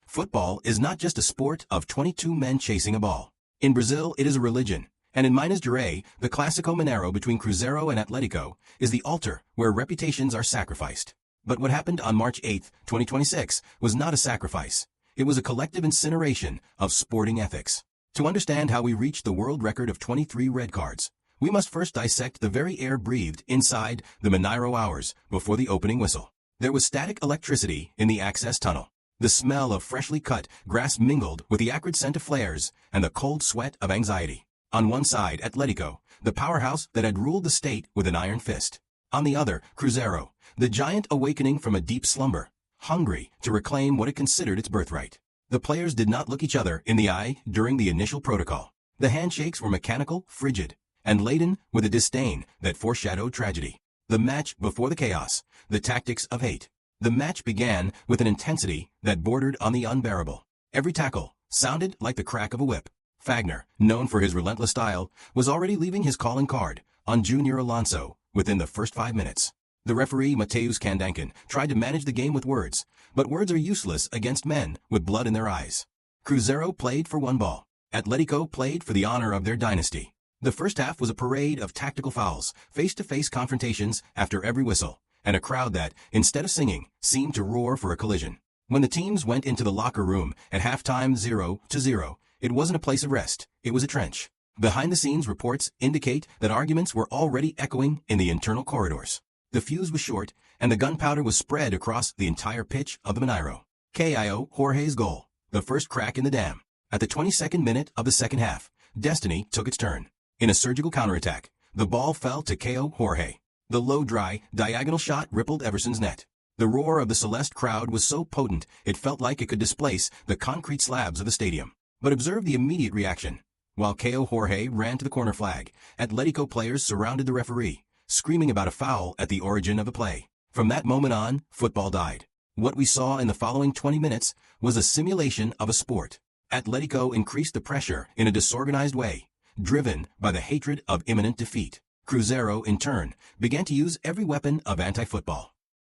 Football is not just a sport of 22 men chasing a ball. In Brazil, it is a religion. And in Minas Gerais, the Clásico Mineiro between Cruzeiro and Atlético is the altar where reputations are sacrificed. But what happened on March 8, 2026 was not a sacrifice. It was a collective incineration of sporting ethics. To understand how we reached the world record of 23 red cards, we must first dissect the very air breathed inside the Mineiro hours before the opening whistle. There was static electricity in the access tunnel. The smell of freshly cut grass mingled with the acrid scent of flares and the cold sweat of anxiety. On one side, Atlético, the powerhouse that had ruled the state with an iron fist. On the other, Cruzeiro, the giant awakening from a deep slumber, hungry to reclaim what it considered its birthright. The players did not look each other in the eye during the initial protocol. The handshakes were mechanical, frigid, and laden with a disdain that foreshadowed tragedy. The match before the chaos, the tactics of hate. The match began with an intensity that bordered on the unbearable. Every tackle sounded like the crack of a whip. Fagner, known for his relentless style, was already leaving his calling card on Junior Alonso within the first 5 minutes. The referee, Matheus Candançan, tried to manage the game with words, but words are useless against men with blood in their eyes. Cruzeiro played for one ball. Atlético played for the honor of their dynasty. The first half was a parade of tactical fouls, face-to-face confrontations after every whistle, and a crowd that, instead of singing, seemed to roar for a collision. When the teams went into the locker room at halftime 0-0, it wasn't a place of rest, it was a trench. Behind-the-scenes reports indicate that arguments were already echoing in the internal corridors. The fuse was short, and the gunpowder was spread across the entire pitch of the Mineiro. Caio Jorge's goal, the first crack in the dam. At the 22nd minute of the second half, destiny took its turn. In a surgical counterattack, the ball fell to Caio Jorge. The low, dry, diagonal shot rippled Everson's net. The roar of the Celeste crowd was so potent it felt like it could displace the concrete slabs of the stadium. But observe the immediate reaction. While Caio Jorge ran to the corner flag, Atlético players surrounded the referee, screaming about a foul at the origin of the play. From that moment on, football died. What we saw in the following 20 minutes was a simulation of a sport. Atlético increased the pressure in a disorganized way, driven by the hatred of imminent defeat. Cruzeiro, in turn, began to use every weapon of anti-football.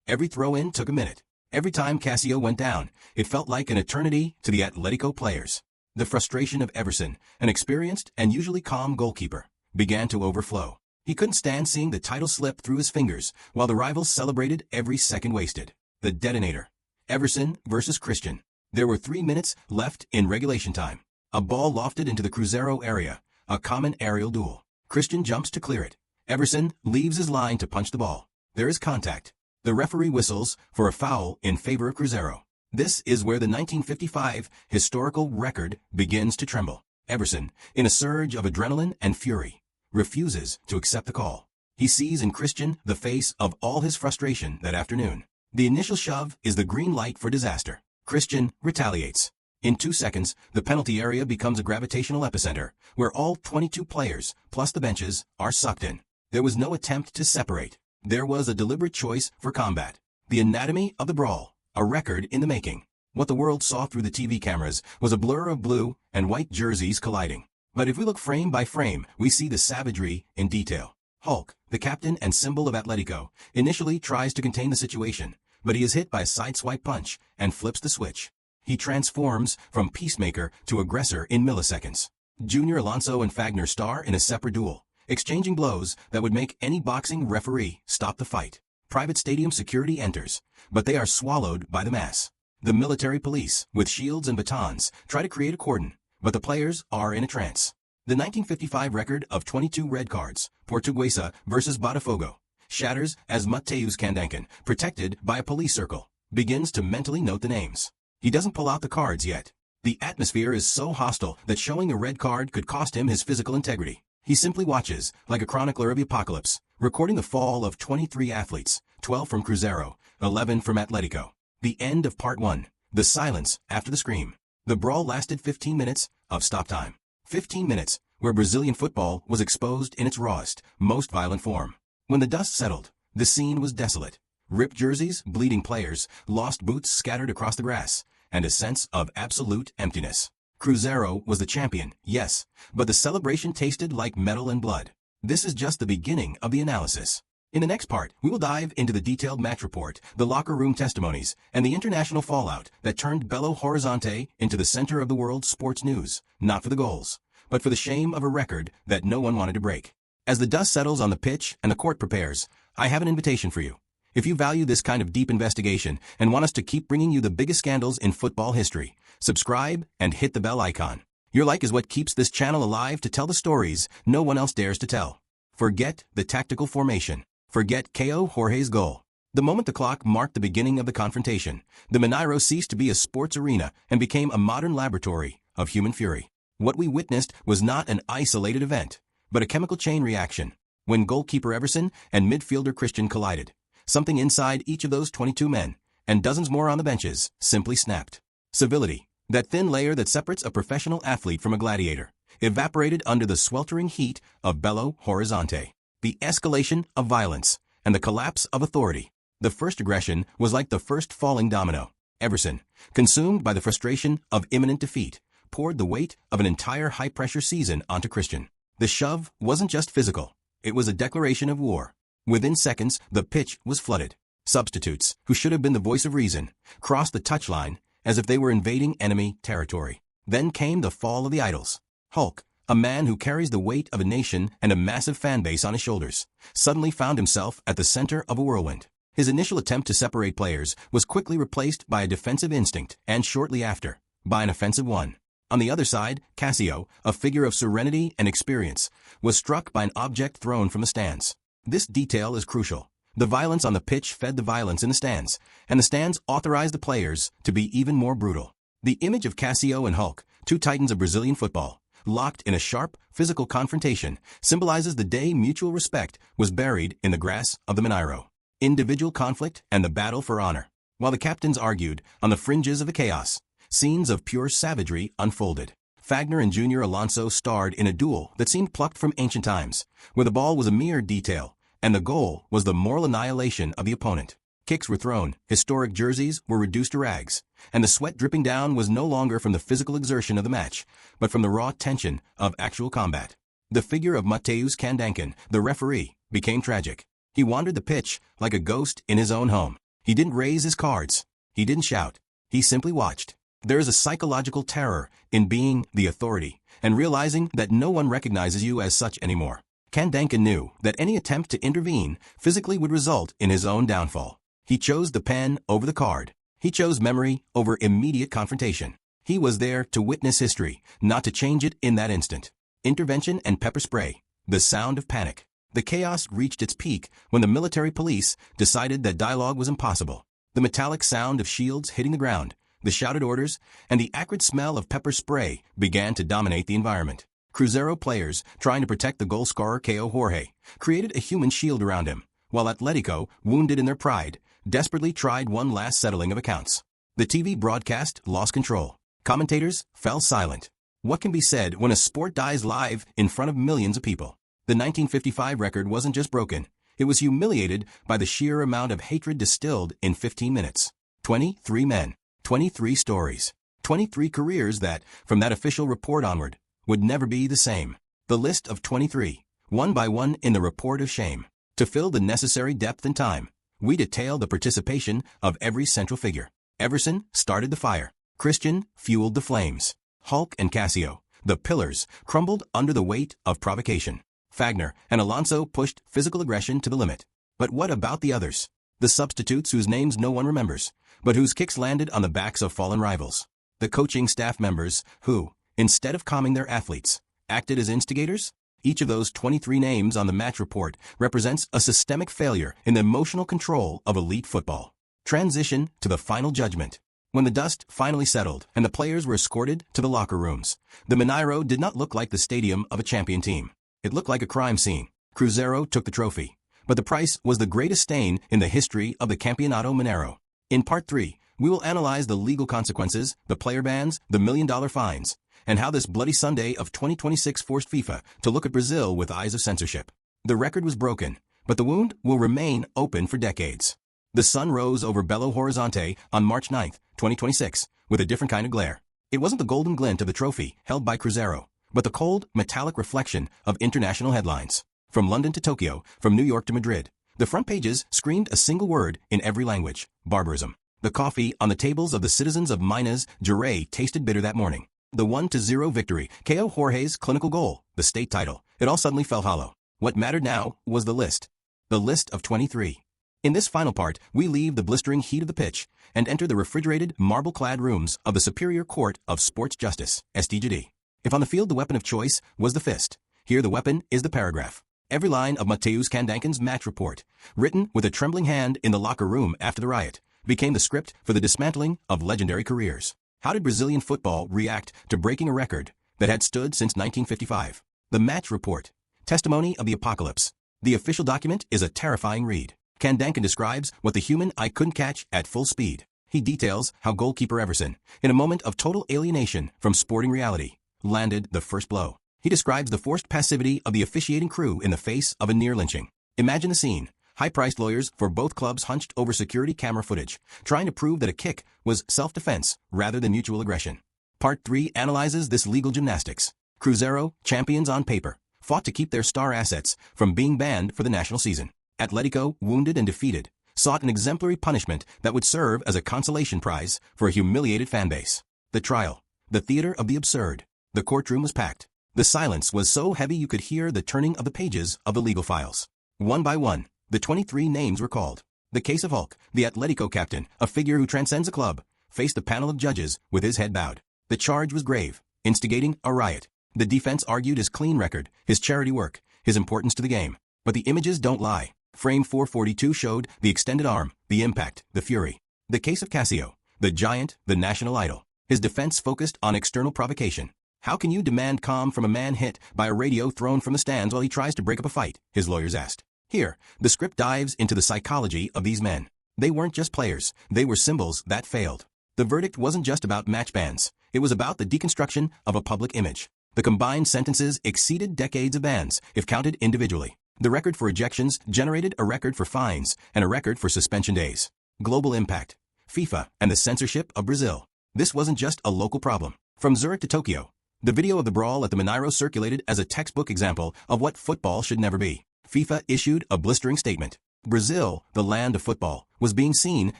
Every throw-in took a minute. Every time Cássio went down, it felt like an eternity to the Atlético players. The frustration of Everson, an experienced and usually calm goalkeeper, began to overflow. He couldn't stand seeing the title slip through his fingers while the rivals celebrated every second wasted. The detonator. Everson versus Christian. There were 3 minutes left in regulation time. A ball lofted into the Cruzeiro area, a common aerial duel. Christian jumps to clear it. Everson leaves his line to punch the ball. There is contact. The referee whistles for a foul in favor of Cruzeiro. This is where the 1955 historical record begins to tremble. Everson, in a surge of adrenaline and fury, refuses to accept the call. He sees in Christian the face of all his frustration that afternoon. The initial shove is the green light for disaster. Christian retaliates. In 2 seconds, the penalty area becomes a gravitational epicenter, where all 22 players, plus the benches, are sucked in. There was no attempt to separate. There was a deliberate choice for combat. The anatomy of the brawl, a record in the making. What the world saw through the TV cameras was a blur of blue and white jerseys colliding. But if we look frame by frame, we see the savagery in detail. Hulk, the captain and symbol of Atlético, initially tries to contain the situation, but he is hit by a sideswipe punch and flips the switch. He transforms from peacemaker to aggressor in milliseconds. Junior Alonso and Fagner star in a separate duel, exchanging blows that would make any boxing referee stop the fight. Private stadium security enters, but they are swallowed by the mass. The military police, with shields and batons, try to create a cordon, but the players are in a trance. The 1955 record of 22 red cards, Portuguesa versus Botafogo, shatters as Matheus Candançan, protected by a police circle, begins to mentally note the names. He doesn't pull out the cards yet. The atmosphere is so hostile that showing a red card could cost him his physical integrity. He simply watches, like a chronicler of the apocalypse, recording the fall of 23 athletes, 12 from Cruzeiro, 11 from Atlético. The end of part 1. The silence after the scream. The brawl lasted 15 minutes of stop time. 15 minutes, where Brazilian football was exposed in its rawest, most violent form. When the dust settled, the scene was desolate. Ripped jerseys, bleeding players, lost boots scattered across the grass, and a sense of absolute emptiness. Cruzeiro was the champion, yes, but the celebration tasted like metal and blood. This is just the beginning of the analysis. In the next part, we will dive into the detailed match report, the locker room testimonies, and the international fallout that turned Belo Horizonte into the center of the world's sports news, not for the goals, but for the shame of a record that no one wanted to break. As the dust settles on the pitch and the court prepares, I have an invitation for you. If you value this kind of deep investigation and want us to keep bringing you the biggest scandals in football history, subscribe and hit the bell icon. Your like is what keeps this channel alive to tell the stories no one else dares to tell. Forget the tactical formation. Forget Caio Jorge's goal. The moment the clock marked the beginning of the confrontation, the Mineiro ceased to be a sports arena and became a modern laboratory of human fury. What we witnessed was not an isolated event, but a chemical chain reaction. When goalkeeper Everson and midfielder Christian collided, something inside each of those 22 men, and dozens more on the benches, simply snapped. Civility, that thin layer that separates a professional athlete from a gladiator, evaporated under the sweltering heat of Belo Horizonte. The escalation of violence and the collapse of authority. The first aggression was like the first falling domino. Everson, consumed by the frustration of imminent defeat, poured the weight of an entire high-pressure season onto Christian. The shove wasn't just physical. It was a declaration of war. Within seconds, the pitch was flooded. Substitutes, who should have been the voice of reason, crossed the touchline as if they were invading enemy territory. Then came the fall of the idols. Hulk, a man who carries the weight of a nation and a massive fan base on his shoulders, suddenly found himself at the center of a whirlwind. His initial attempt to separate players was quickly replaced by a defensive instinct and shortly after, by an offensive one. On the other side, Cássio, a figure of serenity and experience, was struck by an object thrown from the stands. This detail is crucial. The violence on the pitch fed the violence in the stands, and the stands authorized the players to be even more brutal. The image of Cássio and Hulk, two titans of Brazilian football, locked in a sharp, physical confrontation, symbolizes the day mutual respect was buried in the grass of the Mineiro. Individual conflict and the battle for honor. While the captains argued on the fringes of the chaos, scenes of pure savagery unfolded. Fagner and Junior Alonso starred in a duel that seemed plucked from ancient times, where the ball was a mere detail, and the goal was the moral annihilation of the opponent. Kicks were thrown, historic jerseys were reduced to rags, and the sweat dripping down was no longer from the physical exertion of the match, but from the raw tension of actual combat. The figure of Matheus Candançan, the referee, became tragic. He wandered the pitch like a ghost in his own home. He didn't raise his cards. He didn't shout. He simply watched. There is a psychological terror in being the authority and realizing that no one recognizes you as such anymore. Candançan knew that any attempt to intervene physically would result in his own downfall. He chose the pen over the card. He chose memory over immediate confrontation. He was there to witness history, not to change it in that instant. Intervention and pepper spray. The sound of panic. The chaos reached its peak when the military police decided that dialogue was impossible. The metallic sound of shields hitting the ground, the shouted orders, and the acrid smell of pepper spray began to dominate the environment. Cruzeiro players, trying to protect the goal scorer Caio Jorge, created a human shield around him, while Atlético, wounded in their pride, desperately tried one last settling of accounts. The TV broadcast lost control. Commentators fell silent. What can be said when a sport dies live in front of millions of people? The 1955 record wasn't just broken. It was humiliated by the sheer amount of hatred distilled in 15 minutes. 23 men, 23 stories, 23 careers that, from that official report onward, would never be the same. The list of 23, one by one in the report of shame. To fill the necessary depth and time, we detail the participation of every central figure. Everson started the fire. Christian fueled the flames. Hulk and Cássio, the pillars, crumbled under the weight of provocation. Fagner and Alonso pushed physical aggression to the limit. But what about the others? The substitutes whose names no one remembers, but whose kicks landed on the backs of fallen rivals. The coaching staff members who, instead of calming their athletes, acted as instigators? Each of those 23 names on the match report represents a systemic failure in the emotional control of elite football. Transition to the final judgment. When the dust finally settled and the players were escorted to the locker rooms, the Mineiro did not look like the stadium of a champion team. It looked like a crime scene. Cruzeiro took the trophy, but the price was the greatest stain in the history of the Campeonato Mineiro. In Part 3, we will analyze the legal consequences, the player bans, the million-dollar fines, and how this bloody Sunday of 2026 forced FIFA to look at Brazil with eyes of censorship. The record was broken, but the wound will remain open for decades. The sun rose over Belo Horizonte on March 9, 2026, with a different kind of glare. It wasn't the golden glint of the trophy held by Cruzeiro, but the cold, metallic reflection of international headlines. From London to Tokyo, from New York to Madrid, The front pages screamed a single word in every language: barbarism. The coffee on the tables of the citizens of Minas Gerais tasted bitter that morning. The 1-0 victory, K.O. Jorge's clinical goal, the state title, it all suddenly felt hollow. What mattered now was the list. The list of 23. In this final part, we leave the blistering heat of the pitch and enter the refrigerated, marble-clad rooms of the Superior Court of Sports Justice, STJD. If on the field the weapon of choice was the fist, here the weapon is the paragraph. Every line of Matheus Candançan's match report, written with a trembling hand in the locker room after the riot, became the script for the dismantling of legendary careers. How did Brazilian football react to breaking a record that had stood since 1955? The match report, testimony of the apocalypse. The official document is a terrifying read. Candançan describes what the human eye couldn't catch at full speed. He details how goalkeeper Everson, in a moment of total alienation from sporting reality, landed the first blow. He describes the forced passivity of the officiating crew in the face of a near lynching. Imagine the scene. High-priced lawyers for both clubs hunched over security camera footage, trying to prove that a kick was self-defense rather than mutual aggression. Part 3 analyzes this legal gymnastics. Cruzeiro, champions on paper, fought to keep their star assets from being banned for the national season. Atlético, wounded and defeated, sought an exemplary punishment that would serve as a consolation prize for a humiliated fanbase. The trial. The theater of the absurd. The courtroom was packed. The silence was so heavy you could hear the turning of the pages of the legal files. One by one, the 23 names were called. The case of Hulk, the Atlético captain, a figure who transcends a club, faced a panel of judges with his head bowed. The charge was grave, instigating a riot. The defense argued his clean record, his charity work, his importance to the game. But the images don't lie. Frame 442 showed the extended arm, the impact, the fury. The case of Cássio, the giant, the national idol. His defense focused on external provocation. How can you demand calm from a man hit by a radio thrown from the stands while he tries to break up a fight? His lawyers asked. Here, the script dives into the psychology of these men. They weren't just players, they were symbols that failed. The verdict wasn't just about match bans, it was about the deconstruction of a public image. The combined sentences exceeded decades of bans, if counted individually. The record for ejections generated a record for fines and a record for suspension days. Global impact. FIFA and the censorship of Brazil. This wasn't just a local problem. From Zurich to Tokyo, the video of the brawl at the Mineiro circulated as a textbook example of what football should never be. FIFA issued a blistering statement. Brazil, the land of football, was being seen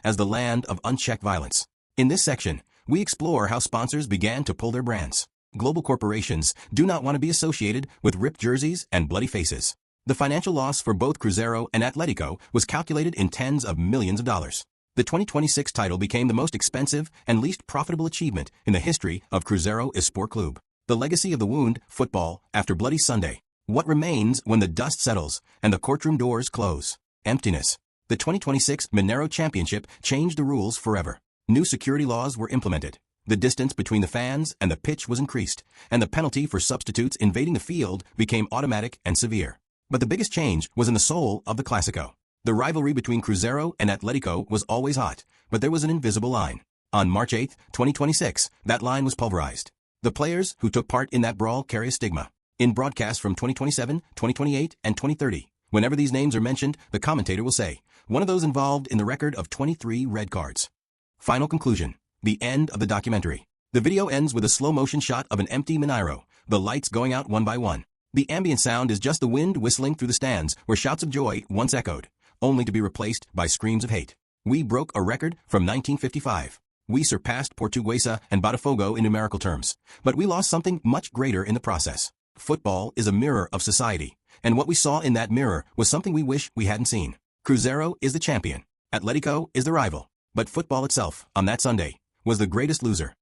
as the land of unchecked violence. In this section, we explore how sponsors began to pull their brands. Global corporations do not want to be associated with ripped jerseys and bloody faces. The financial loss for both Cruzeiro and Atlético was calculated in tens of millions of dollars. The 2026 title became the most expensive and least profitable achievement in the history of Cruzeiro Esporte Clube. The legacy of the wound, football, after Bloody Sunday. What remains when the dust settles and the courtroom doors close? Emptiness. The 2026 Mineiro Championship changed the rules forever. New security laws were implemented. The distance between the fans and the pitch was increased, and the penalty for substitutes invading the field became automatic and severe. But the biggest change was in the soul of the Clásico. The rivalry between Cruzeiro and Atlético was always hot, but there was an invisible line. On March 8, 2026, that line was pulverized. The players who took part in that brawl carry a stigma. In broadcasts from 2027, 2028, and 2030, whenever these names are mentioned, the commentator will say, one of those involved in the record of 23 red cards. Final conclusion. The end of the documentary. The video ends with a slow-motion shot of an empty Mineiro, the lights going out one by one. The ambient sound is just the wind whistling through the stands where shouts of joy once echoed, only to be replaced by screams of hate. We broke a record from 1955. We surpassed Portuguesa and Botafogo in numerical terms, but we lost something much greater in the process. Football is a mirror of society, and what we saw in that mirror was something we wish we hadn't seen. Cruzeiro is the champion. Atlético is the rival. But football itself, on that Sunday, was the greatest loser.